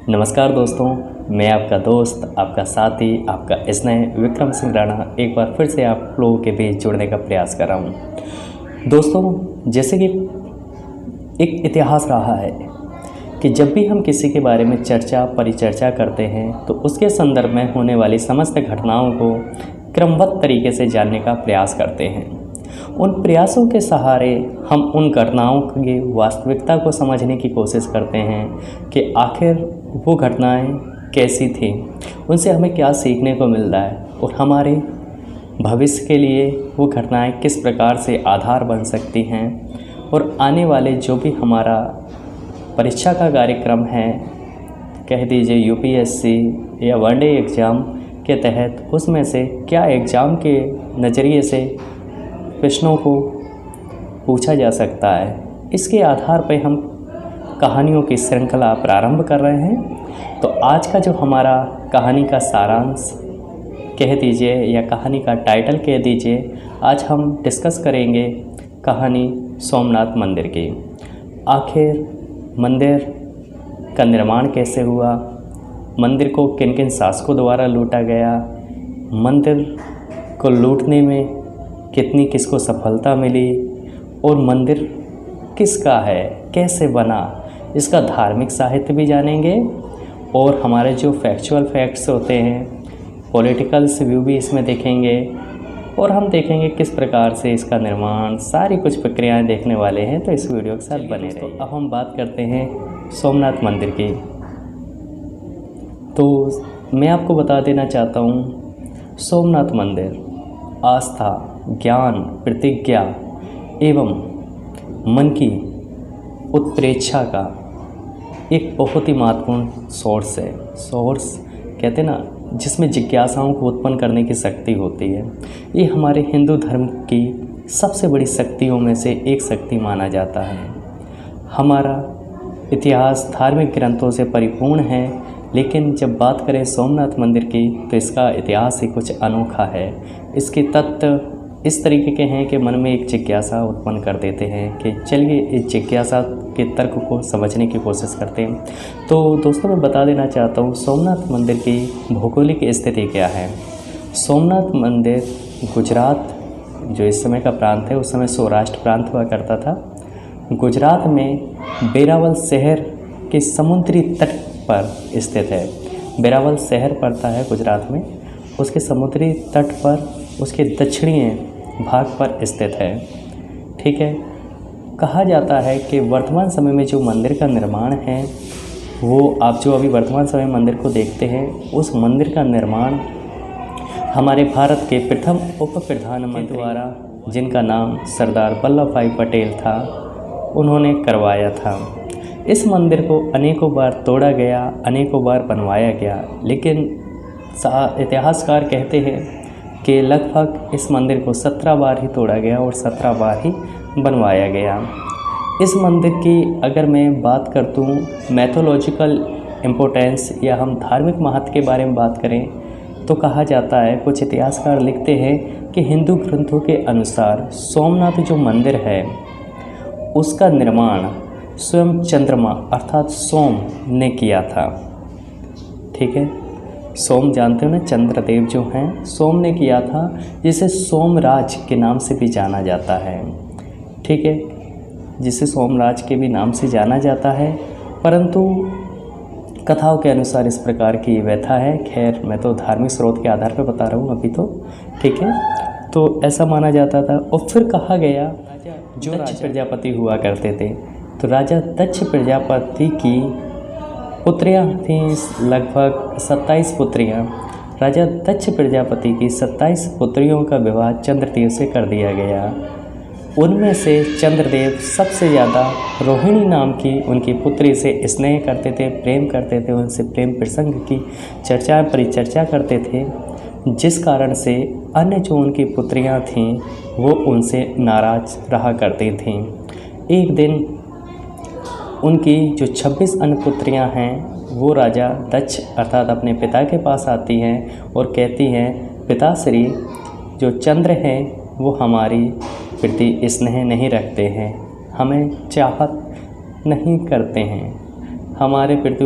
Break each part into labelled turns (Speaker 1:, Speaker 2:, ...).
Speaker 1: नमस्कार दोस्तों, मैं आपका दोस्त, आपका साथी, आपका स्नेह विक्रम सिंह राणा एक बार फिर से आप लोगों के बीच जुड़ने का प्रयास कर रहा हूँ। दोस्तों, जैसे कि एक इतिहास रहा है कि जब भी हम किसी के बारे में परिचर्चा करते हैं तो उसके संदर्भ में होने वाली समस्त घटनाओं को क्रमबद्ध तरीके से जानने का प्रयास करते हैं। उन प्रयासों के सहारे हम उन घटनाओं की वास्तविकता को समझने की कोशिश करते हैं कि आखिर वो घटनाएं कैसी थीं, उनसे हमें क्या सीखने को मिल रहा है और हमारे भविष्य के लिए वो घटनाएं किस प्रकार से आधार बन सकती हैं और आने वाले जो भी हमारा परीक्षा का कार्यक्रम है, कह दीजिए यूपीएससी या वनडे एग्ज़ाम के तहत, उसमें से क्या एग्ज़ाम के नज़रिए से प्रश्नों को पूछा जा सकता है। इसके आधार पर हम कहानियों की श्रृंखला प्रारंभ कर रहे हैं। तो आज का जो हमारा कहानी का सारांश कह दीजिए या कहानी का टाइटल कह दीजिए, आज हम डिस्कस करेंगे कहानी सोमनाथ मंदिर की। आखिर मंदिर का निर्माण कैसे हुआ, मंदिर को किन किन शासकों द्वारा लूटा गया, मंदिर को लूटने में किसको सफलता मिली और मंदिर किसका है, कैसे बना, इसका धार्मिक साहित्य भी जानेंगे और हमारे जो फैक्चुअल फैक्ट्स होते हैं, पॉलिटिकल्स व्यू भी इसमें देखेंगे और हम देखेंगे किस प्रकार से इसका निर्माण, सारी कुछ प्रक्रियाएं देखने वाले हैं। तो इस वीडियो के साथ बने रहिए। अब हम बात करते हैं सोमनाथ मंदिर की। तो मैं आपको बता देना चाहता हूँ, सोमनाथ मंदिर आस्था, ज्ञान, प्रतिज्ञा एवं मन की उत्प्रेक्षा का एक बहुत ही महत्वपूर्ण सोर्स है। सोर्स कहते हैं ना, जिसमें जिज्ञासाओं को उत्पन्न करने की शक्ति होती है। ये हमारे हिंदू धर्म की सबसे बड़ी शक्तियों में से एक शक्ति माना जाता है। हमारा इतिहास धार्मिक ग्रंथों से परिपूर्ण है, लेकिन जब बात करें सोमनाथ मंदिर की तो इसका इतिहास ही कुछ अनोखा है। इसके तत्व इस तरीके के हैं कि मन में एक जिज्ञासा उत्पन्न कर देते हैं कि चलिए इस जिज्ञासा के तर्क को समझने की कोशिश करते हैं। तो दोस्तों, मैं बता देना चाहता हूँ सोमनाथ मंदिर की भौगोलिक स्थिति क्या है। सोमनाथ मंदिर गुजरात, जो इस समय का प्रांत है, उस समय सौराष्ट्र प्रांत हुआ करता था। गुजरात में वेरावल शहर के समुद्री तट पर स्थित है। वेरावल शहर पड़ता है गुजरात में, उसके समुद्री तट पर उसके दक्षिणी भाग पर स्थित है। ठीक है, कहा जाता है कि वर्तमान समय में जो मंदिर का निर्माण है, वो आप जो अभी वर्तमान समय मंदिर को देखते हैं, उस मंदिर का निर्माण हमारे भारत के प्रथम उप प्रधानमंत्री द्वारा, जिनका नाम सरदार वल्लभ भाई पटेल था, उन्होंने करवाया था। इस मंदिर को अनेकों बार तोड़ा गया, अनेकों बार बनवाया गया, लेकिन इतिहासकार कहते हैं कि लगभग इस मंदिर को 17 बार ही तोड़ा गया और 17 बार ही बनवाया गया। इस मंदिर की अगर मैं बात करता हूँ मैथोलॉजिकल इम्पोर्टेंस या हम धार्मिक महत्व के बारे में बात करें तो कहा जाता है, कुछ इतिहासकार लिखते हैं कि हिंदू ग्रंथों के अनुसार सोमनाथ जो मंदिर है उसका निर्माण स्वयं चंद्रमा अर्थात सोम ने किया था। ठीक है, सोम जानते हो ना, चंद्रदेव जो हैं, सोम ने किया था, जिसे सोमराज के नाम से भी जाना जाता है। ठीक है, जिसे सोमराज के भी नाम से जाना जाता है, परंतु कथाओं के अनुसार इस प्रकार की व्यथा है। खैर, मैं तो धार्मिक स्रोत के आधार पर बता रहा हूँ अभी तो। ठीक है, तो ऐसा माना जाता था। और फिर कहा गया जो राजा प्रजापति हुआ करते थे, तो राजा दक्ष प्रजापति की पुत्रियाँ थीं, लगभग 27 पुत्रियाँ। राजा दक्ष प्रजापति की 27 पुत्रियों का विवाह चंद्रदेव से कर दिया गया। उनमें से चंद्रदेव सबसे ज़्यादा रोहिणी नाम की उनकी पुत्री से स्नेह करते थे, प्रेम करते थे, उनसे प्रेम प्रसंग की परिचर्चा करते थे, जिस कारण से अन्य जो उनकी पुत्रियाँ थीं वो उनसे नाराज़ रहा करती थीं। एक दिन उनकी जो 26 अन्य पुत्रियाँ हैं वो राजा दक्ष अर्थात अपने पिता के पास आती हैं और कहती हैं, पिताश्री, जो चंद्र हैं वो हमारी प्रति स्नेह नहीं रखते हैं, हमें चाहत नहीं करते हैं, हमारे प्रति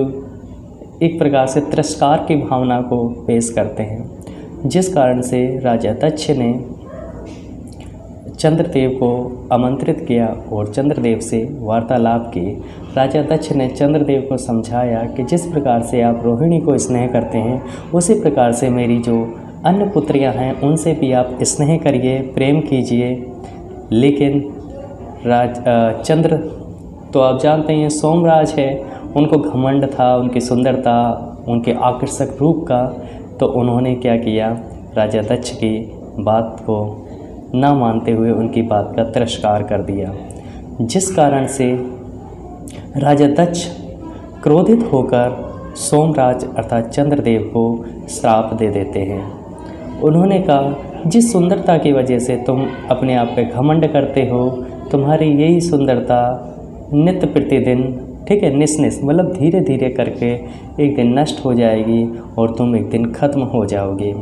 Speaker 1: एक प्रकार से तिरस्कार की भावना को पेश करते हैं, जिस कारण से राजा दक्ष ने चंद्रदेव को आमंत्रित किया और चंद्रदेव से वार्तालाप की। राजा दक्ष ने चंद्रदेव को समझाया कि जिस प्रकार से आप रोहिणी को स्नेह करते हैं, उसी प्रकार से मेरी जो अन्य पुत्रियां हैं उनसे भी आप स्नेह करिए, प्रेम कीजिए। लेकिन चंद्र तो आप जानते हैं सोमराज है, उनको घमंड था उनकी सुंदरता, उनके आकर्षक रूप का। तो उन्होंने क्या किया, राजा दक्ष की बात को ना मानते हुए उनकी बात का तिरस्कार कर दिया, जिस कारण से राजा दक्ष क्रोधित होकर सोमराज अर्थात चंद्रदेव को श्राप दे देते हैं। उन्होंने कहा, जिस सुंदरता की वजह से तुम अपने आप पे घमंड करते हो, तुम्हारी यही सुंदरता नित्य प्रतिदिन, ठीक है, निस मतलब धीरे धीरे करके एक दिन नष्ट हो जाएगी और तुम एक दिन ख़त्म हो जाओगे।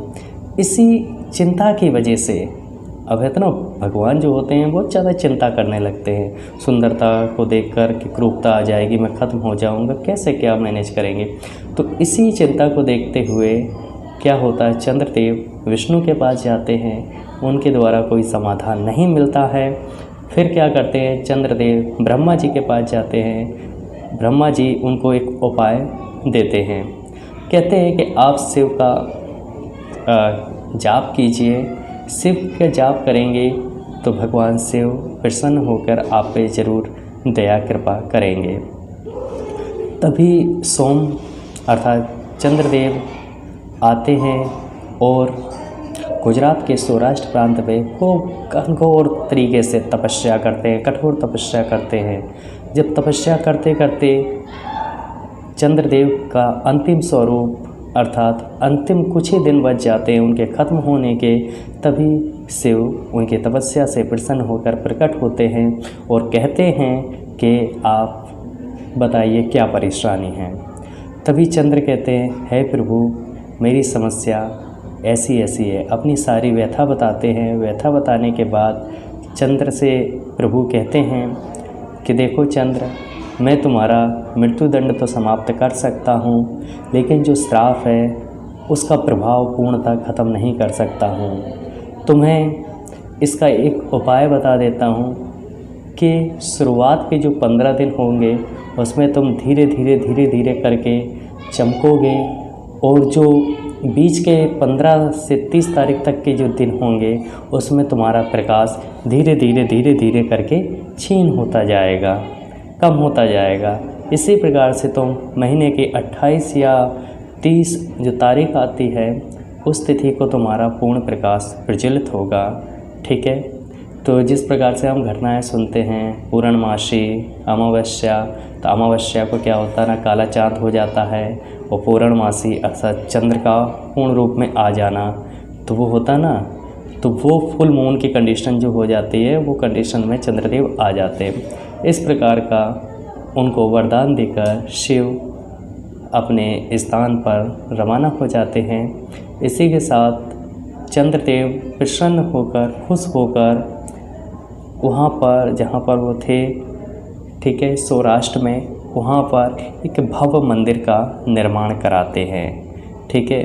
Speaker 1: इसी चिंता की वजह से अब है तो ना, भगवान जो होते हैं बहुत ज़्यादा चिंता करने लगते हैं, सुंदरता को देखकर कि क्रूरता आ जाएगी, मैं ख़त्म हो जाऊंगा, कैसे क्या मैनेज करेंगे। तो इसी चिंता को देखते हुए क्या होता है, चंद्रदेव विष्णु के पास जाते हैं, उनके द्वारा कोई समाधान नहीं मिलता है। फिर क्या करते हैं, चंद्रदेव ब्रह्मा जी के पास जाते हैं। ब्रह्मा जी उनको एक उपाय देते हैं, कहते हैं कि आप शिव का जाप कीजिए, शिव का जाप करेंगे तो भगवान शिव प्रसन्न होकर आप पे ज़रूर दया कृपा करेंगे। तभी सोम अर्थात चंद्रदेव आते हैं और गुजरात के सौराष्ट्र प्रांत में खूब घनघोर तरीके से तपस्या करते हैं, कठोर तपस्या करते हैं। जब तपस्या करते करते चंद्रदेव का अंतिम स्वरूप अर्थात अंतिम कुछ ही दिन बच जाते हैं उनके ख़त्म होने के, तभी शिव उनकी तपस्या से प्रसन्न होकर प्रकट होते हैं और कहते हैं कि आप बताइए क्या परेशानी है। तभी चंद्र कहते हैं, हे प्रभु मेरी समस्या ऐसी ऐसी है, अपनी सारी व्यथा बताते हैं। व्यथा बताने के बाद चंद्र से प्रभु कहते हैं कि देखो चंद्र, मैं तुम्हारा मृत्युदंड तो समाप्त कर सकता हूँ, लेकिन जो श्राप है उसका प्रभाव पूर्णतः ख़त्म नहीं कर सकता हूँ। तुम्हें इसका एक उपाय बता देता हूँ कि शुरुआत के जो 15 दिन होंगे उसमें तुम धीरे धीरे करके चमकोगे, और जो बीच के 15 से 30 तारीख तक के जो दिन होंगे उसमें तुम्हारा प्रकाश धीरे धीरे करके क्षीण होता जाएगा, कम होता जाएगा। इसी प्रकार से तुम महीने की 28 या 30 जो तारीख आती है उस तिथि को तुम्हारा पूर्ण प्रकाश प्रज्वलित होगा, ठीक है। तो जिस प्रकार से हम घटनाएं सुनते हैं, पूर्णमासी, अमावस्या, तो अमावस्या को क्या होता है ना, काला चाँद हो जाता है, और पूर्णमासी अर्थात चंद्र का पूर्ण रूप में आ जाना, तो वो होता ना, तो वो फुल मून की कंडीशन जो हो जाती है वो कंडीशन में चंद्रदेव आ जाते हैं। इस प्रकार का उनको वरदान देकर शिव अपने स्थान पर रवाना हो जाते हैं। इसी के साथ चंद्रदेव प्रसन्न होकर, खुश होकर वहाँ पर जहाँ पर वो थे, ठीक है, सौराष्ट्र में, वहाँ पर एक भव्य मंदिर का निर्माण कराते हैं, ठीक है।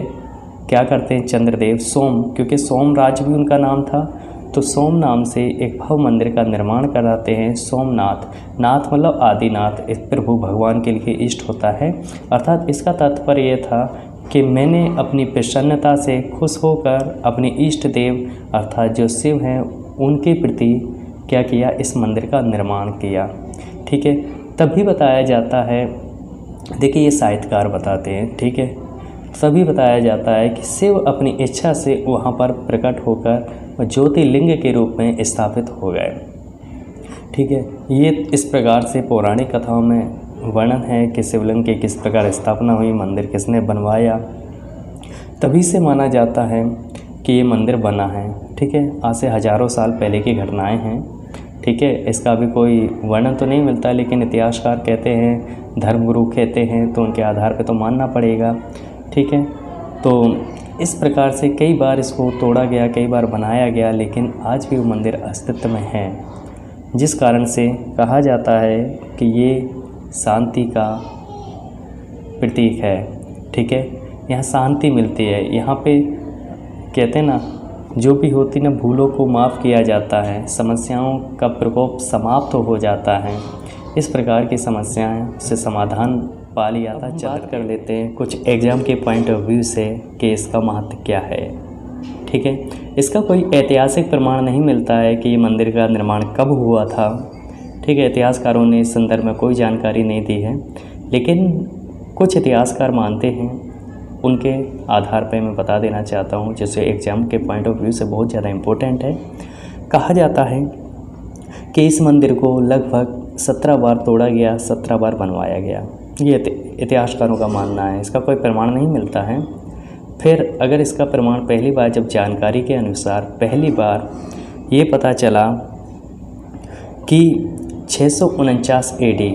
Speaker 1: क्या करते हैं चंद्रदेव, सोम, क्योंकि सोमराज भी उनका नाम था, तो सोम नाम से एक भव्य मंदिर का निर्माण कराते हैं। सोमनाथ, नाथ मतलब आदिनाथ, इस प्रभु भगवान के लिए इष्ट होता है। अर्थात इसका तात्पर्य ये था कि मैंने अपनी प्रसन्नता से खुश होकर अपने इष्ट देव अर्थात जो शिव हैं उनके प्रति क्या किया, इस मंदिर का निर्माण किया, ठीक है। तभी बताया जाता है, देखिए ये साहित्यकार बताते हैं, ठीक है, सभी बताया जाता है कि शिव अपनी इच्छा से वहाँ पर प्रकट होकर ज्योतिर्लिंग के रूप में स्थापित हो गए, ठीक है। ये इस प्रकार से पौराणिक कथाओं में वर्णन है कि शिवलिंग की किस प्रकार स्थापना हुई, मंदिर किसने बनवाया। तभी से माना जाता है कि ये मंदिर बना है, ठीक है। आज से हज़ारों साल पहले की घटनाएं हैं, ठीक है। इसका भी कोई वर्णन तो नहीं मिलता, लेकिन इतिहासकार कहते हैं, धर्मगुरु कहते हैं, तो उनके आधार पे तो मानना पड़ेगा, ठीक है। तो इस प्रकार से कई बार इसको तोड़ा गया, कई बार बनाया गया, लेकिन आज भी वो मंदिर अस्तित्व में है, जिस कारण से कहा जाता है कि ये शांति का प्रतीक है, ठीक है, यहाँ शांति मिलती है। यहाँ पे कहते हैं ना, जो भी होती ना भूलों को माफ़ किया जाता है, समस्याओं का प्रकोप समाप्त हो जाता है। इस प्रकार की समस्याएं से समाधान पा लिया था। बात कर लेते हैं कुछ एग्ज़ाम के पॉइंट ऑफ व्यू से कि इसका महत्व क्या है। ठीक है, इसका कोई ऐतिहासिक प्रमाण नहीं मिलता है कि ये मंदिर का निर्माण कब हुआ था। ठीक है, इतिहासकारों ने इस संदर्भ में कोई जानकारी नहीं दी है, लेकिन कुछ इतिहासकार मानते हैं, उनके आधार पर मैं बता देना चाहता हूँ, जैसे एग्ज़ाम के पॉइंट ऑफ व्यू से बहुत ज़्यादा इम्पोर्टेंट है। कहा जाता है कि इस मंदिर को लगभग 17 बार तोड़ा गया, 17 बार बनवाया गया। ये इतिहासकारों का मानना है, इसका कोई प्रमाण नहीं मिलता है। फिर अगर इसका प्रमाण पहली बार जब जानकारी के अनुसार पहली बार ये पता चला कि 649 AD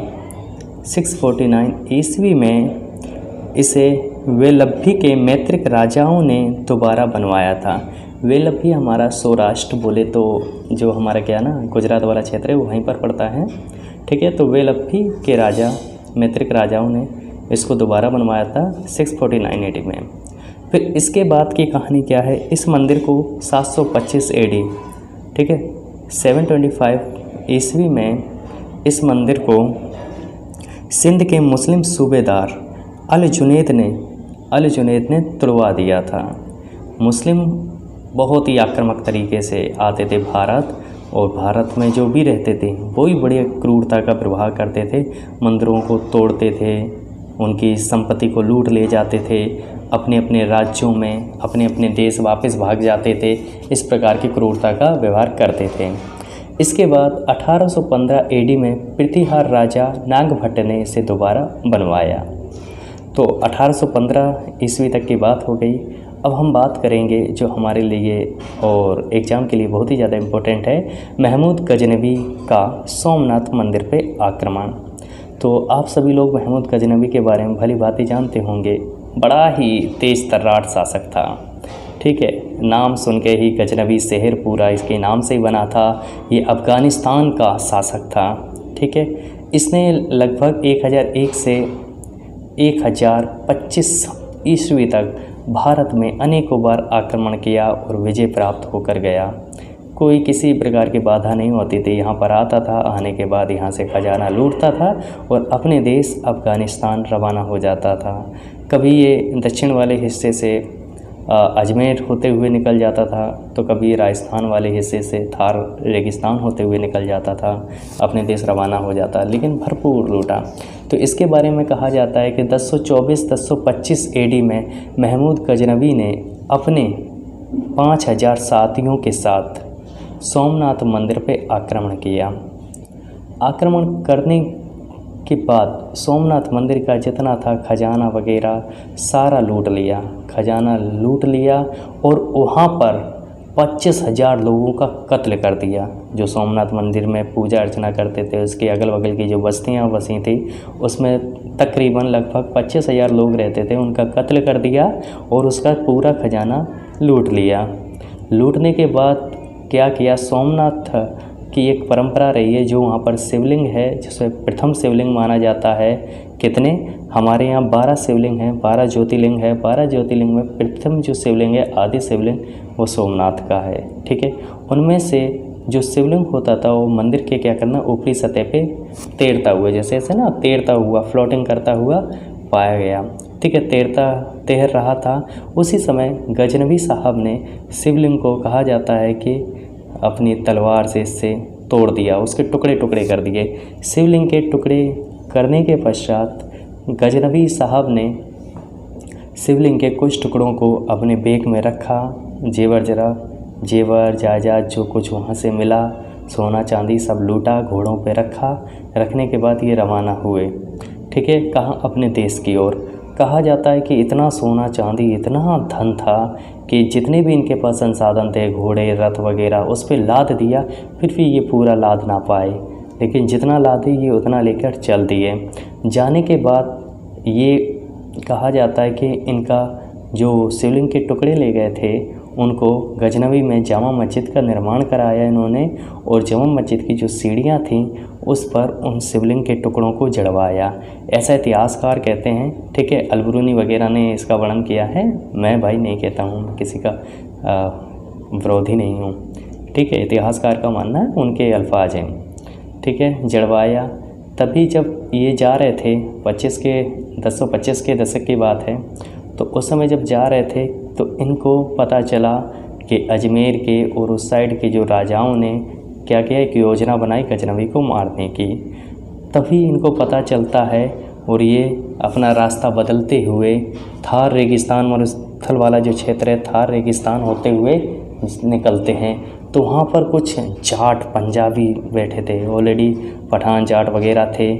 Speaker 1: 649 ईस्वी में इसे वेलब्भी के मैत्रिक राजाओं ने दोबारा बनवाया था। वेलब्भी हमारा सौराष्ट्र बोले तो जो हमारा क्या ना गुजरात वाला क्षेत्र है वो वहीं पर पड़ता है। ठीक है, तो वेलब्भी के राजा मैत्रिक राजाओं ने इसको दोबारा बनवाया था 649 AD में। फिर इसके बाद की कहानी क्या है, इस मंदिर को 725 AD, ठीक है, 725 ईस्वी में इस मंदिर को सिंध के मुस्लिम सूबेदार अल जुनैद ने तुड़वा दिया था। मुस्लिम बहुत ही आक्रामक तरीके से आते थे भारत, और भारत में जो भी रहते थे वो ही बड़ी क्रूरता का प्रभाव करते थे। मंदिरों को तोड़ते थे, उनकी संपत्ति को लूट ले जाते थे, अपने अपने राज्यों में अपने अपने देश वापस भाग जाते थे। इस प्रकार की क्रूरता का व्यवहार करते थे। इसके बाद 1815 AD में प्रतिहार राजा नागभट्ट ने इसे दोबारा बनवाया। तो 1815 ईस्वी तक की बात हो गई। अब हम बात करेंगे जो हमारे लिए और एग्ज़ाम के लिए बहुत ही ज़्यादा इम्पोर्टेंट है, महमूद गजनवी का सोमनाथ मंदिर पे आक्रमण। तो आप सभी लोग महमूद गजनवी के बारे में भली भांति जानते होंगे। बड़ा ही तेज़ तर्रार शासक था। ठीक है, नाम सुन के ही गजनवी शहर पूरा इसके नाम से ही बना था। ये अफ़गानिस्तान का शासक था। ठीक है, इसने लगभग 1001 से 1025 ईस्वी तक भारत में अनेकों बार आक्रमण किया और विजय प्राप्त होकर गया। कोई किसी प्रकार की बाधा नहीं होती थी। यहाँ पर आता था, आने के बाद यहाँ से खजाना लूटता था और अपने देश अफ़गानिस्तान रवाना हो जाता था। कभी ये दक्षिण वाले हिस्से से अजमेर होते हुए निकल जाता था, तो कभी राजस्थान वाले हिस्से से थार रेगिस्तान होते हुए निकल जाता था, अपने देश रवाना हो जाता, लेकिन भरपूर लूटा। तो इसके बारे में कहा जाता है कि 1024-1025 AD में महमूद गजनवी ने अपने 5000 साथियों के साथ सोमनाथ मंदिर पे आक्रमण किया। आक्रमण करने के बाद सोमनाथ मंदिर का जितना था खजाना वगैरह सारा लूट लिया, खजाना लूट लिया और वहाँ पर 25,000 लोगों का कत्ल कर दिया। जो सोमनाथ मंदिर में पूजा अर्चना करते थे, उसके अगल बगल की जो बस्तियाँ बसी थी, उसमें तकरीबन लगभग 25,000 लोग रहते थे, उनका कत्ल कर दिया और उसका पूरा खजाना लूट लिया। लूटने के बाद क्या किया, सोमनाथ की एक परंपरा रही है, जो वहाँ पर शिवलिंग है, जिसे प्रथम शिवलिंग माना जाता है। कितने, हमारे यहाँ 12 शिवलिंग हैं, 12 ज्योतिर्लिंग है। 12 ज्योतिर्लिंग में प्रथम जो शिवलिंग है, आदि शिवलिंग, वो सोमनाथ का है। ठीक है, उनमें से जो शिवलिंग होता था वो मंदिर के क्या करना, ऊपरी सतह पे तैरता हुआ, जैसे ऐसे ना तैरता हुआ, फ्लोटिंग करता हुआ पाया गया। ठीक है, तैर रहा था। उसी समय गजनवी साहब ने शिवलिंग को, कहा जाता है कि अपनी तलवार से इससे तोड़ दिया, उसके टुकड़े टुकड़े कर दिए। शिवलिंग के टुकड़े करने के पश्चात गजनवी साहब ने शिवलिंग के कुछ टुकड़ों को अपने बैग में रखा। जेवर जायदाद जो कुछ वहाँ से मिला, सोना चांदी सब लूटा, घोड़ों पे रखा। रखने के बाद ये रवाना हुए। ठीक है, कहाँ, अपने देश की ओर। कहा जाता है कि इतना सोना चांदी, इतना धन था कि जितने भी इनके पास संसाधन थे, घोड़े रथ वगैरह, उस पर लाद दिया, फिर भी ये पूरा लाद ना पाए, लेकिन जितना लादे ये उतना लेकर चल दिए। जाने के बाद ये कहा जाता है कि इनका जो शिवलिंग के टुकड़े ले गए थे, उनको गजनवी में जामा मस्जिद का निर्माण कराया इन्होंने, और जामा मस्जिद की जो सीढ़ियाँ थीं उस पर उन शिवलिंग के टुकड़ों को जड़वाया, ऐसा इतिहासकार कहते हैं। ठीक है, अलबरूनी वगैरह ने इसका वर्णन किया है। मैं भाई नहीं कहता हूँ, किसी का विरोधी नहीं हूँ। ठीक है, इतिहासकार का मानना है, उनके अल्फाज हैं। ठीक है, जड़वाया। तभी जब ये जा रहे थे 1925 के दशक की बात है, तो उस समय जब जा रहे थे तो इनको पता चला कि अजमेर के और उस साइड के जो राजाओं ने क्या किया, एक योजना बनाई गजनवी को मारने की। तभी इनको पता चलता है और ये अपना रास्ता बदलते हुए थार रेगिस्तान मरुस्थल वाला जो क्षेत्र है, थार रेगिस्तान होते हुए निकलते हैं। तो वहाँ पर कुछ जाट पंजाबी बैठे थे, ऑलरेडी पठान जाट वगैरह थे।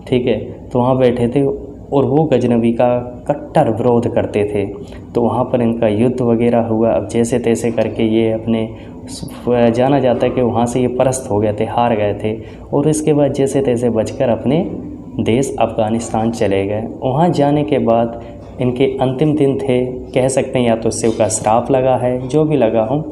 Speaker 1: ठीक है, तो वहाँ बैठे थे और वो गजनवी का कट्टर विरोध करते थे। तो वहाँ पर इनका युद्ध वगैरह हुआ। अब जैसे तैसे करके ये अपने, जाना जाता है कि वहाँ से ये परास्त हो गए थे, हार गए थे, और इसके बाद जैसे तैसे बचकर अपने देश अफ़गानिस्तान चले गए। वहाँ जाने के बाद इनके अंतिम दिन थे, कह सकते हैं या तो शिव का श्राप लगा है, जो भी लगा हो,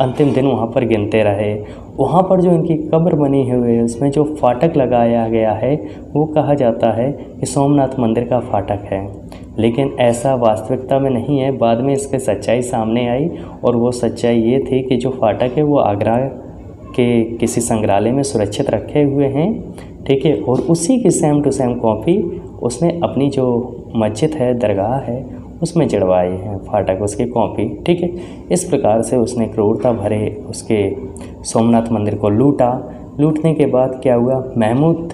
Speaker 1: अंतिम दिन वहाँ पर गिनते रहे। वहाँ पर जो इनकी कब्र बनी हुई है, उसमें जो फाटक लगाया गया है, वो कहा जाता है कि सोमनाथ मंदिर का फाटक है। लेकिन ऐसा वास्तविकता में नहीं है। बाद में इसकी सच्चाई सामने आई, और वो सच्चाई ये थी कि जो फाटक है वो आगरा के किसी संग्रहालय में सुरक्षित रखे हुए हैं। ठीक है, और उसी की सेम टू सेम कॉपी उसने अपनी जो मस्जिद है, दरगाह है, उसमें जड़वाए हैं फाटक, उसकी कॉपी। ठीक है, इस प्रकार से उसने क्रूरता भरे उसके सोमनाथ मंदिर को लूटा। लूटने के बाद क्या हुआ, महमूद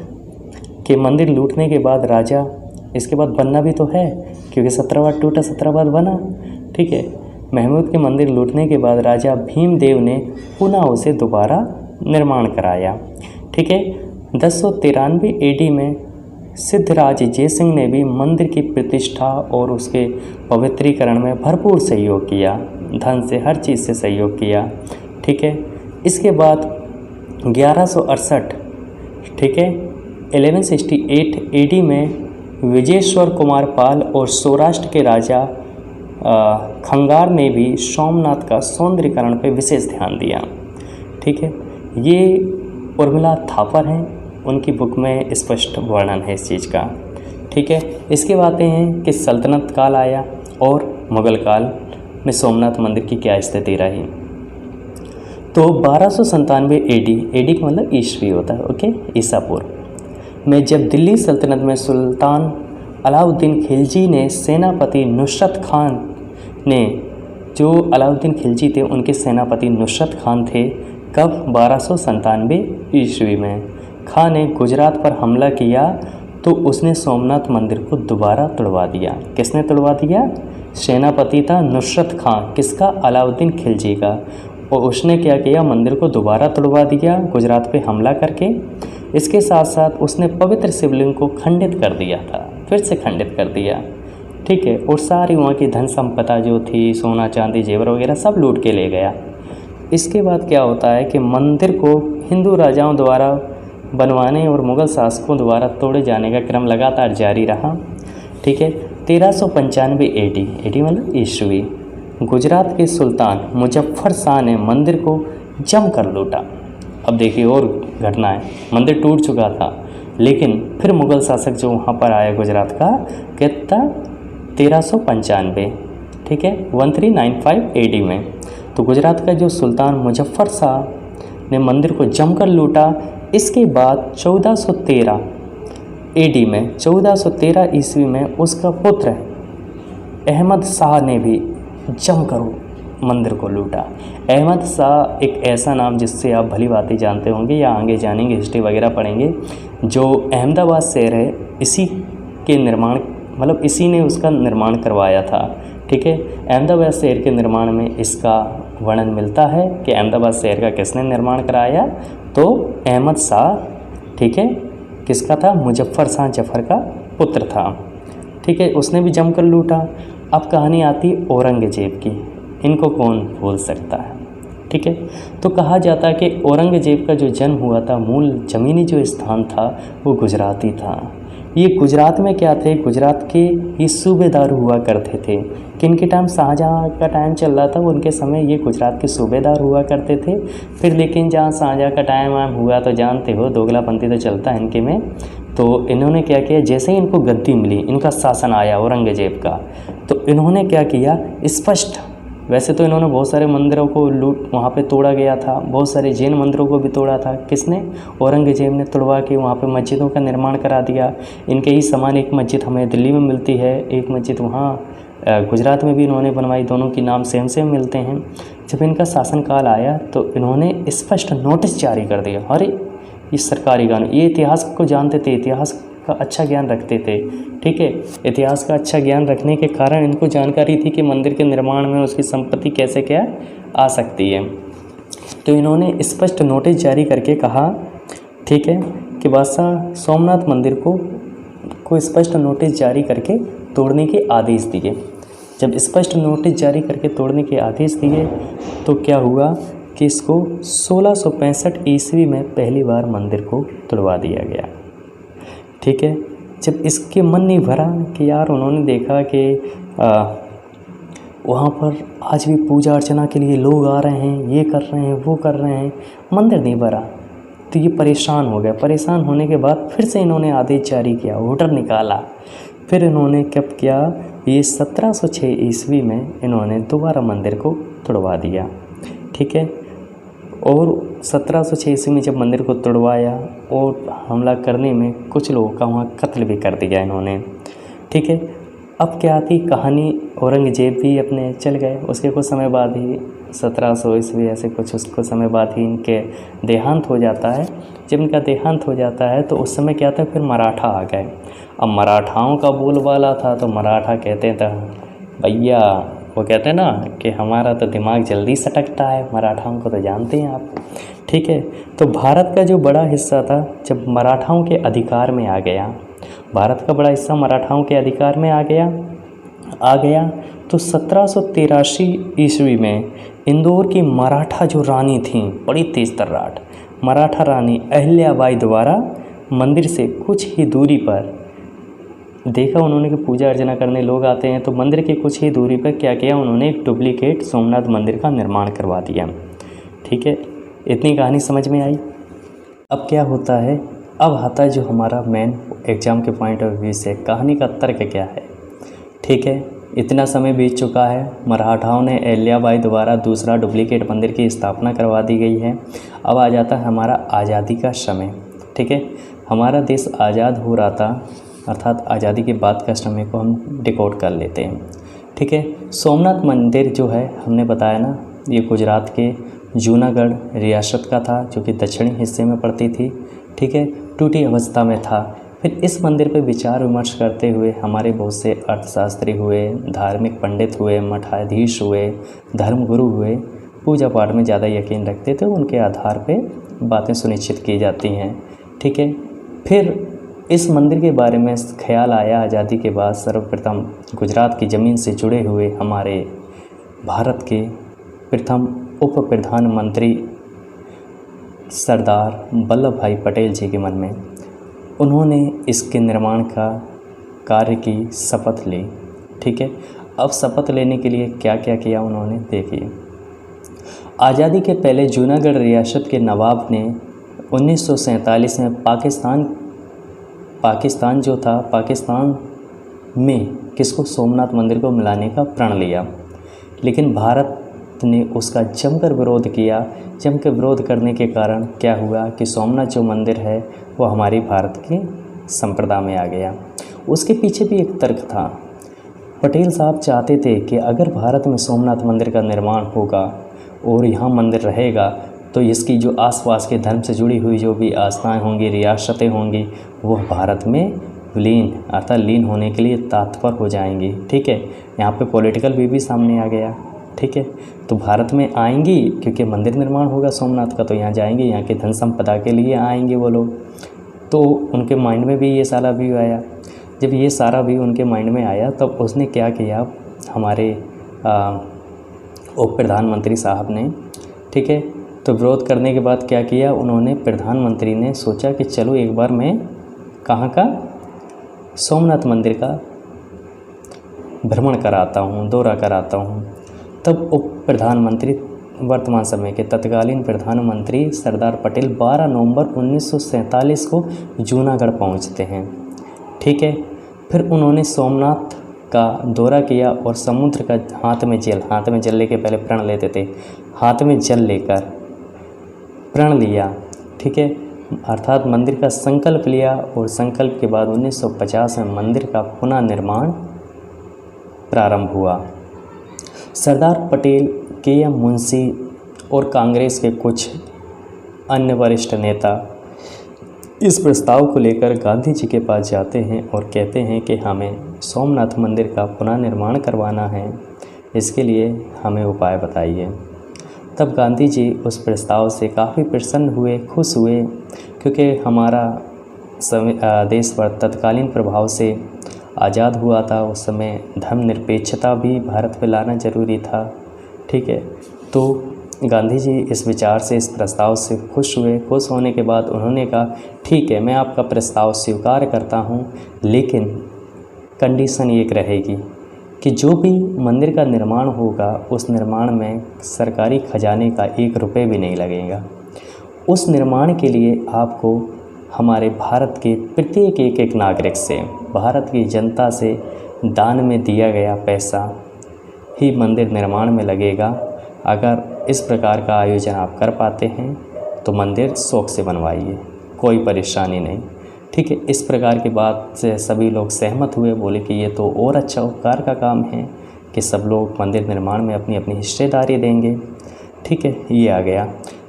Speaker 1: के मंदिर लूटने के बाद राजा, इसके बाद बनना भी तो है क्योंकि 17 बार टूटा 17 बार बना। ठीक है, महमूद के मंदिर लूटने के बाद राजा भीमदेव ने पुनः उसे दोबारा निर्माण कराया। ठीक है, 1093 AD में सिद्धराज जयसिंह ने भी मंदिर की प्रतिष्ठा और उसके पवित्रीकरण में भरपूर सहयोग किया, धन से, हर चीज़ से सहयोग किया। ठीक है, इसके बाद 1168, ठीक है, 1168 AD में विजयेश्वर कुमार पाल और सौराष्ट्र के राजा खंगार ने भी सोमनाथ का सौंदर्यीकरण पर विशेष ध्यान दिया। ठीक है, ये उर्मिला थापर हैं, उनकी बुक में स्पष्ट वर्णन है इस चीज़ का। ठीक है, इसके बाद आते हैं कि सल्तनत काल आया और मुग़ल काल में सोमनाथ मंदिर की क्या स्थिति रही। तो 1297 AD का मतलब ईस्वी होता है, ओके, ईसा पूर्व में, जब दिल्ली सल्तनत में सुल्तान अलाउद्दीन खिलजी ने सेनापति नुसरत खान ने, जो अलाउद्दीन खिलजी थे उनके सेनापति नुसरत खान थे, कब, 1297 ईस्वी में खान ने गुजरात पर हमला किया तो उसने सोमनाथ मंदिर को दोबारा तोड़वा दिया। किसने तोड़वा दिया? सेनापति था नुसरत खान, किसका? अलाउद्दीन खिलजी का। और उसने क्या किया, मंदिर को दोबारा तोड़वा दिया गुजरात पे हमला करके। इसके साथ साथ उसने पवित्र शिवलिंग को खंडित कर दिया था, फिर से खंडित कर दिया। ठीक है, और सारी वहाँ की धन संपदा जो थी, सोना चांदी जेवर वगैरह सब लूट के ले गया। इसके बाद क्या होता है कि मंदिर को हिंदू राजाओं द्वारा बनवाने और मुग़ल शासकों द्वारा तोड़े जाने का क्रम लगातार जारी रहा। ठीक है, 1395 AD मतलब ईस्वी, गुजरात के सुल्तान मुजफ्फर शाह ने मंदिर को जमकर लूटा। अब देखिए और घटना है, मंदिर टूट चुका था, लेकिन फिर मुग़ल शासक जो वहाँ पर आया गुजरात का, कितना 1395, ठीक है, 1395 AD में। तो गुजरात का जो सुल्तान मुजफ्फर शाह ने मंदिर को जमकर लूटा। इसके बाद 1413 AD में, 1413 ईस्वी में उसका पुत्र अहमद शाह ने भी जमकर मंदिर को लूटा। अहमद शाह एक ऐसा नाम जिससे आप भली बातें जानते होंगे या आगे जानेंगे, हिस्ट्री वगैरह पढ़ेंगे। जो अहमदाबाद शहर है, इसी के निर्माण, मतलब इसी ने उसका निर्माण करवाया था। ठीक है, अहमदाबाद शहर के निर्माण में इसका वर्णन मिलता है कि अहमदाबाद शहर का किसने निर्माण कराया, तो अहमद शाह। ठीक है, किसका था? मुजफ्फर शाह जफ़र का पुत्र था। ठीक है, उसने भी जमकर लूटा। अब कहानी आती औरंगजेब की, इनको कौन भूल सकता है। ठीक है, तो कहा जाता है कि औरंगजेब का जो जन्म हुआ था, मूल ज़मीनी जो स्थान था वो गुजराती था। ये गुजरात में क्या थे, गुजरात के ये सूबेदार हुआ करते थे। किनके टाइम, शाहजहाँ का टाइम चल रहा था, उनके समय ये गुजरात के सूबेदार हुआ करते थे। फिर लेकिन जहाँ शाहजहाँ का टाइम हुआ तो जानते हो दोगलापंथी तो चलता है इनके में। तो इन्होंने क्या किया, जैसे ही इनको गद्दी मिली, इनका शासन आया औरंगजेब का, तो इन्होंने क्या किया, स्पष्ट, वैसे तो इन्होंने बहुत सारे मंदिरों को लूट वहाँ पे तोड़ा गया था, बहुत सारे जैन मंदिरों को भी तोड़ा था। किसने, औरंगजेब ने तोड़वा के वहाँ पे मस्जिदों का निर्माण करा दिया। इनके ही समान एक मस्जिद हमें दिल्ली में मिलती है, एक मस्जिद वहाँ गुजरात में भी इन्होंने बनवाई, दोनों की नाम सेम सेम मिलते हैं। जब इनका शासनकाल आया तो इन्होंने स्पष्ट नोटिस जारी कर दिया। अरे ये सरकारी कानून, ये इतिहास को जानते थे, इतिहास का अच्छा ज्ञान रखते थे, ठीक है। इतिहास का अच्छा ज्ञान रखने के कारण इनको जानकारी थी कि मंदिर के निर्माण में उसकी संपत्ति कैसे क्या आ सकती है। तो इन्होंने स्पष्ट नोटिस जारी करके कहा, ठीक है, कि बादशाह सोमनाथ मंदिर को स्पष्ट नोटिस जारी करके तोड़ने के आदेश दिए। जब स्पष्ट नोटिस जारी करके तोड़ने के आदेश दिए तो क्या हुआ कि इसको 1665 ईस्वी में पहली बार मंदिर को तोड़वा दिया गया, ठीक है। जब इसके मन नहीं भरा कि यार, उन्होंने देखा कि वहाँ पर आज भी पूजा अर्चना के लिए लोग आ रहे हैं, ये कर रहे हैं, वो कर रहे हैं, मंदिर नहीं भरा, तो ये परेशान हो गया। परेशान होने के बाद फिर से इन्होंने आदेश जारी किया, ऑर्डर निकाला। फिर इन्होंने कब किया, ये 1706 ईस्वी में इन्होंने दोबारा मंदिर को तोड़वा दिया, ठीक है। और 1706 ईस्वी में जब मंदिर को तोड़वाया और हमला करने में कुछ लोगों का वहाँ कत्ल भी कर दिया इन्होंने, ठीक है। अब क्या थी कहानी, औरंगजेब भी अपने चल गए, उसके कुछ समय बाद ही 1700 ईस्वी ऐसे कुछ समय बाद ही इनके देहांत हो जाता है। जब इनका देहांत हो जाता है तो उस समय क्या था, फिर मराठा आ गए। अब मराठाओं का बोलबाला था तो मराठा कहते थे भैया, वो कहते हैं ना कि हमारा तो दिमाग जल्दी सटकता है, मराठाओं को तो जानते हैं आप, ठीक है। तो भारत का जो बड़ा हिस्सा था जब मराठाओं के अधिकार में आ गया, भारत का बड़ा हिस्सा मराठाओं के अधिकार में आ गया तो 1783 ईस्वी में इंदौर की मराठा जो रानी थी, बड़ी तेज तर्राट मराठा रानी अहिल्याबाई द्वारा मंदिर से कुछ ही दूरी पर देखा उन्होंने कि पूजा अर्चना करने लोग आते हैं, तो मंदिर के कुछ ही दूरी पर क्या किया, उन्होंने एक डुप्लीकेट सोमनाथ मंदिर का निर्माण करवा दिया, ठीक है। इतनी कहानी समझ में आई। अब क्या होता है, अब आता है जो हमारा मेन एग्ज़ाम के पॉइंट ऑफ व्यू से कहानी का तर्क क्या है, ठीक है। इतना समय बीत चुका है, मराठाओं ने अहिल्याबाई द्वारा दूसरा डुप्लीकेट मंदिर की स्थापना करवा दी गई है। अब आ जाता है हमारा आज़ादी का समय, ठीक है। हमारा देश आज़ाद हो रहा था, अर्थात आज़ादी के बाद का समय को हम डिकोड कर लेते हैं, ठीक है। सोमनाथ मंदिर जो है हमने बताया ना, ये गुजरात के जूनागढ़ रियासत का था, जो कि दक्षिणी हिस्से में पड़ती थी, ठीक है। टूटी अवस्था में था। फिर इस मंदिर पर विचार विमर्श करते हुए हमारे बहुत से अर्थशास्त्री हुए, धार्मिक पंडित हुए, मठाधीश हुए, धर्मगुरु हुए, पूजा पाठ में ज़्यादा यकीन रखते थे, उनके आधार पर बातें सुनिश्चित की जाती हैं, ठीक है। फिर इस मंदिर के बारे में ख्याल आया आज़ादी के बाद, सर्वप्रथम गुजरात की ज़मीन से जुड़े हुए हमारे भारत के प्रथम उप प्रधानमंत्री सरदार वल्लभ भाई पटेल जी के मन में, उन्होंने इसके निर्माण का कार्य की शपथ ली, ठीक है। अब शपथ लेने के लिए क्या क्या किया उन्होंने, देखिए। आज़ादी के पहले जूनागढ़ रियासत के नवाब ने 1947 में पाकिस्तान जो था, पाकिस्तान में किसको, सोमनाथ मंदिर को मिलाने का प्रण लिया, लेकिन भारत ने उसका जमकर विरोध किया। जमकर विरोध करने के कारण क्या हुआ कि सोमनाथ जो मंदिर है वो हमारी भारत की संप्रदा में आ गया। उसके पीछे भी एक तर्क था। पटेल साहब चाहते थे कि अगर भारत में सोमनाथ मंदिर का निर्माण होगा और यहाँ मंदिर रहेगा तो इसकी जो आसपास के धर्म से जुड़ी हुई जो भी आस्थाएं होंगी, रियासतें होंगी, वो भारत में विलीन अर्थात लीन होने के लिए तत्पर हो जाएंगी, ठीक है। यहाँ पे पॉलिटिकल भी सामने आ गया, ठीक है। तो भारत में आएंगी क्योंकि मंदिर निर्माण होगा सोमनाथ का, तो यहाँ जाएंगे, यहाँ की धन संपदा के लिए आएंगे वो लोग। तो उनके माइंड में भी ये सारा व्यू आया। जब ये सारा व्यू उनके माइंड में आया तब उसने क्या किया, हमारे उप प्रधानमंत्री साहब ने, ठीक है। तो विरोध करने के बाद क्या किया उन्होंने, प्रधानमंत्री ने सोचा कि चलो एक बार मैं कहाँ का, सोमनाथ मंदिर का भ्रमण कराता हूँ, दौरा कराता हूँ, तब उप प्रधानमंत्री वर्तमान समय के तत्कालीन प्रधानमंत्री सरदार पटेल 12 नवंबर 1947 को जूनागढ़ पहुँचते हैं। ठीक है, फिर उन्होंने सोमनाथ का दौरा किया और समुद्र का हाथ में जल लेके पहले प्रण लेते थे, हाथ में जल लेकर प्रण लिया। ठीक है, अर्थात मंदिर का संकल्प लिया और संकल्प के बाद 1950 में मंदिर का पुनः निर्माण प्रारंभ हुआ। सरदार पटेल, के.एम. मुंशी और कांग्रेस के कुछ अन्य वरिष्ठ नेता इस प्रस्ताव को लेकर गांधी जी के पास जाते हैं और कहते हैं कि हमें सोमनाथ मंदिर का पुनः निर्माण करवाना है, इसके लिए हमें उपाय बताइए। तब गांधी जी उस प्रस्ताव से काफ़ी प्रसन्न हुए, खुश हुए, क्योंकि हमारा देश पर तत्कालीन प्रभाव से आज़ाद हुआ था। उस समय धर्मनिरपेक्षता भी भारत में लाना ज़रूरी था। ठीक है, तो गांधी जी इस विचार से, इस प्रस्ताव से खुश हुए। खुश होने के बाद उन्होंने कहा ठीक है, मैं आपका प्रस्ताव स्वीकार करता हूँ, लेकिन कंडीशन एक रहेगी कि जो भी मंदिर का निर्माण होगा उस निर्माण में सरकारी खजाने का 1 रुपये भी नहीं लगेगा। उस निर्माण के लिए आपको हमारे भारत के प्रत्येक एक नागरिक से, भारत की जनता से दान में दिया गया पैसा ही मंदिर निर्माण में लगेगा। अगर इस प्रकार का आयोजन आप कर पाते हैं तो मंदिर शौक से बनवाइए, कोई परेशानी नहीं। ठीक है, इस प्रकार की बात से सभी लोग सहमत हुए, बोले कि ये तो और अच्छा उपकार का काम है कि सब लोग मंदिर निर्माण में अपनी अपनी हिस्सेदारी देंगे। ठीक है, ये आ गया।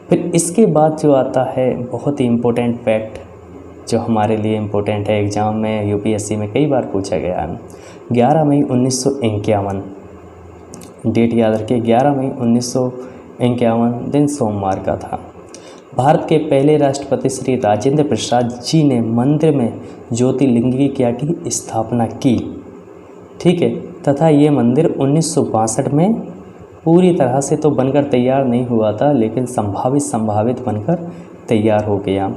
Speaker 1: फिर इसके बाद जो आता है बहुत ही इम्पोर्टेंट फैक्ट, जो हमारे लिए इम्पोर्टेंट है, एग्ज़ाम में यूपीएससी में कई बार पूछा गया है। 11 मई 1951 डेट याद रखिए, 11 मई 1951 दिन सोमवार का था। भारत के पहले राष्ट्रपति श्री राजेंद्र प्रसाद जी ने मंदिर में ज्योतिर्लिंगिका की स्थापना की। ठीक है, तथा ये मंदिर 1962 में पूरी तरह से तो बनकर तैयार नहीं हुआ था, लेकिन संभावित बनकर तैयार हो गया।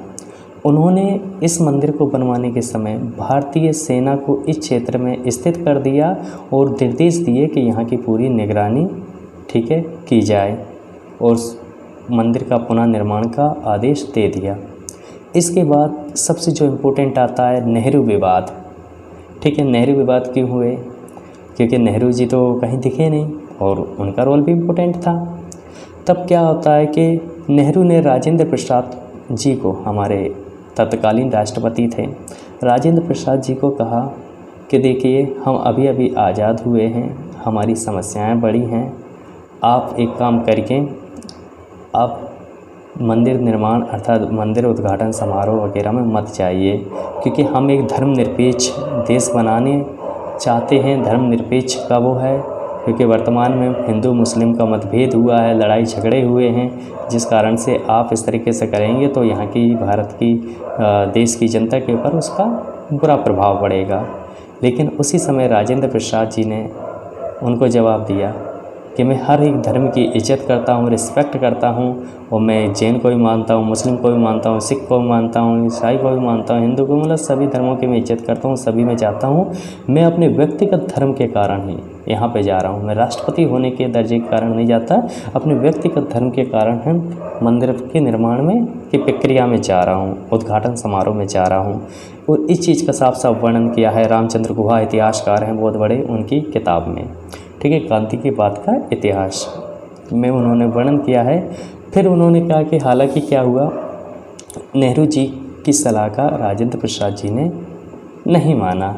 Speaker 1: उन्होंने इस मंदिर को बनवाने के समय भारतीय सेना को इस क्षेत्र में स्थित कर दिया और निर्देश दिए कि यहाँ की पूरी निगरानी, ठीक है, की जाए, और मंदिर का पुनः निर्माण का आदेश दे दिया। इसके बाद सबसे जो इम्पोर्टेंट आता है नेहरू विवाद। ठीक है, नेहरू विवाद क्यों हुए? क्योंकि नेहरू जी तो कहीं दिखे नहीं और उनका रोल भी इम्पोर्टेंट था। तब क्या होता है कि नेहरू ने राजेंद्र प्रसाद जी को, हमारे तत्कालीन राष्ट्रपति थे, राजेंद्र प्रसाद जी को कहा कि देखिए हम अभी अभी आज़ाद हुए हैं, हमारी समस्याएं बड़ी हैं, आप एक काम करके आप मंदिर निर्माण अर्थात मंदिर उद्घाटन समारोह वगैरह में मत जाइए, क्योंकि हम एक धर्मनिरपेक्ष देश बनाने चाहते हैं। धर्मनिरपेक्ष का वो है क्योंकि वर्तमान में हिंदू मुस्लिम का मतभेद हुआ है, लड़ाई झगड़े हुए हैं, जिस कारण से आप इस तरीके से करेंगे तो यहाँ की भारत की देश की जनता के ऊपर उसका बुरा प्रभाव पड़ेगा। लेकिन उसी समय राजेंद्र प्रसाद जी ने उनको जवाब दिया कि मैं हर एक धर्म की इज्जत करता हूँ, रिस्पेक्ट करता हूँ, और मैं जैन को भी मानता हूँ, मुस्लिम को भी मानता हूँ, सिख को भी मानता हूँ, ईसाई को भी मानता हूँ, हिंदू को, मतलब सभी धर्मों की मैं इज्जत करता हूँ, सभी में जाता हूँ। मैं अपने व्यक्तिगत धर्म के कारण ही यहाँ पे जा रहा हूँ, मैं राष्ट्रपति होने के दर्जे के कारण नहीं जाता, अपने व्यक्तिगत धर्म के कारण हम मंदिर के निर्माण में की प्रक्रिया में जा रहा हूँ, उद्घाटन समारोह में जा रहा हूँ। और इस चीज़ का साफ साफ वर्णन किया है रामचंद्र गुहा, इतिहासकार हैं बहुत बड़े, उनकी किताब में। ठीक है, गांधी की बात का इतिहास में उन्होंने वर्णन किया है। फिर उन्होंने कहा कि हालांकि क्या हुआ, नेहरू जी की सलाह का राजेंद्र प्रसाद जी ने नहीं माना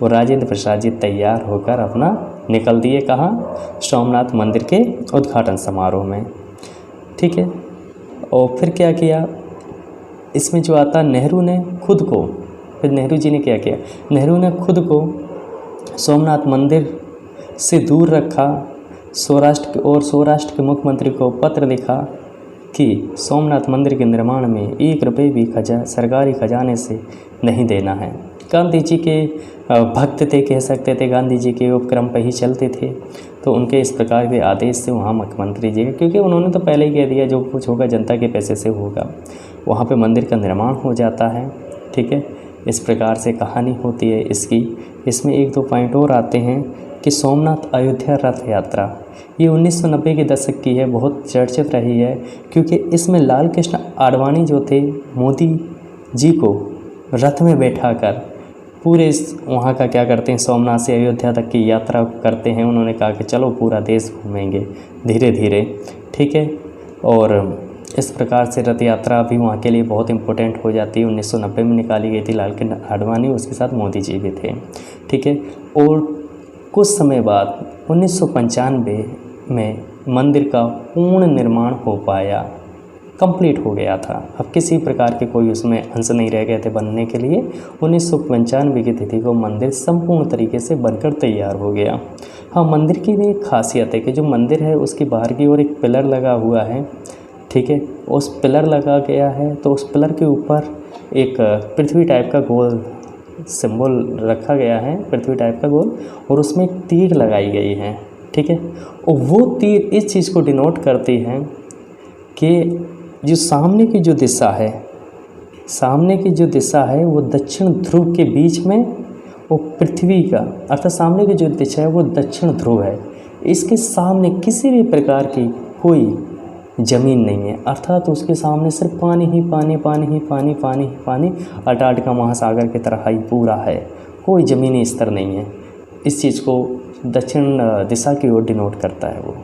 Speaker 1: और राजेंद्र प्रसाद जी तैयार होकर अपना निकल दिए, कहाँ, सोमनाथ मंदिर के उद्घाटन समारोह में। ठीक है, और फिर क्या किया, इसमें जो आता नेहरू ने खुद को, फिर नेहरू जी ने क्या किया, नेहरू ने खुद को सोमनाथ मंदिर से दूर रखा, सौराष्ट्र के मुख्यमंत्री को पत्र लिखा कि सोमनाथ मंदिर के निर्माण में 1 रुपये भी सरकारी खजाने से नहीं देना है। गांधी जी के भक्त थे, कह सकते थे, गांधी जी के उपक्रम पर ही चलते थे, तो उनके इस प्रकार के आदेश से वहाँ मुख्यमंत्री जी, क्योंकि उन्होंने तो पहले ही कह दिया जो कुछ होगा जनता के पैसे से होगा, वहाँ पे मंदिर का निर्माण हो जाता है। ठीक है, इस प्रकार से कहानी होती है इसकी। इसमें एक दो पॉइंट और आते हैं कि सोमनाथ अयोध्या रथ यात्रा ये 1990 के दशक की है, बहुत चर्चित रही है क्योंकि इसमें लाल कृष्ण आडवाणी जो थे मोदी जी को रथ में बैठाकर पूरे वहाँ का क्या करते हैं, सोमनाथ से अयोध्या तक की यात्रा करते हैं। उन्होंने कहा कि चलो पूरा देश घूमेंगे धीरे धीरे, ठीक है। और इस प्रकार से रथ यात्रा भी वहाँ के लिए बहुत इम्पोर्टेंट हो जाती है। 1990 में निकाली गई थी, लाल कृष्ण आडवाणी, उसके साथ मोदी जी भी थे, ठीक है। और कुछ समय बाद 1995 में मंदिर का पूर्ण निर्माण हो पाया, कंप्लीट हो गया था। अब किसी प्रकार के कोई उसमें अंश नहीं रह गए थे बनने के लिए। 1995 की तिथि को मंदिर संपूर्ण तरीके से बनकर तैयार हो गया। हाँ, मंदिर की भी एक खासियत है कि जो मंदिर है उसके बाहर की ओर एक पिलर लगा हुआ है, ठीक है। उस पिलर लगा गया है तो उस पिलर के ऊपर एक पृथ्वी टाइप का गोल सिंबल रखा गया है, पृथ्वी टाइप का गोल, और उसमें एक तीर लगाई गई है, ठीक है। और वो तीर इस चीज़ को डिनोट करती है कि जो सामने की जो दिशा है, सामने की जो दिशा है वो दक्षिण ध्रुव के बीच में, वो पृथ्वी का अर्थात सामने की जो दिशा है वो दक्षिण ध्रुव है। इसके सामने किसी भी प्रकार की कोई ज़मीन नहीं है, अर्थात उसके सामने सिर्फ पानी ही पानी, पानी ही पानी, पानी ही पानी, अंटार्कटिका महासागर की तरह ही पूरा है, कोई ज़मीनी स्तर नहीं है। इस चीज़ को दक्षिण दिशा की ओर डिनोट करता है वो।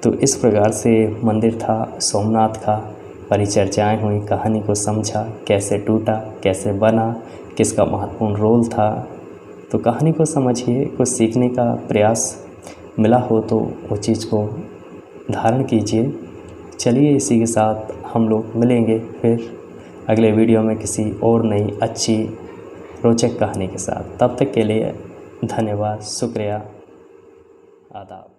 Speaker 1: तो इस प्रकार से मंदिर था सोमनाथ का, परिचर्चाएँ हुई, कहानी को समझा, कैसे टूटा, कैसे बना, किसका महत्वपूर्ण रोल था। तो कहानी को समझिए, कुछ सीखने का प्रयास मिला हो तो वो चीज़ को धारण कीजिए। चलिए, इसी के साथ हम लोग मिलेंगे फिर अगले वीडियो में किसी और नई अच्छी रोचक कहानी के साथ। तब तक के लिए धन्यवाद, शुक्रिया, आदाब।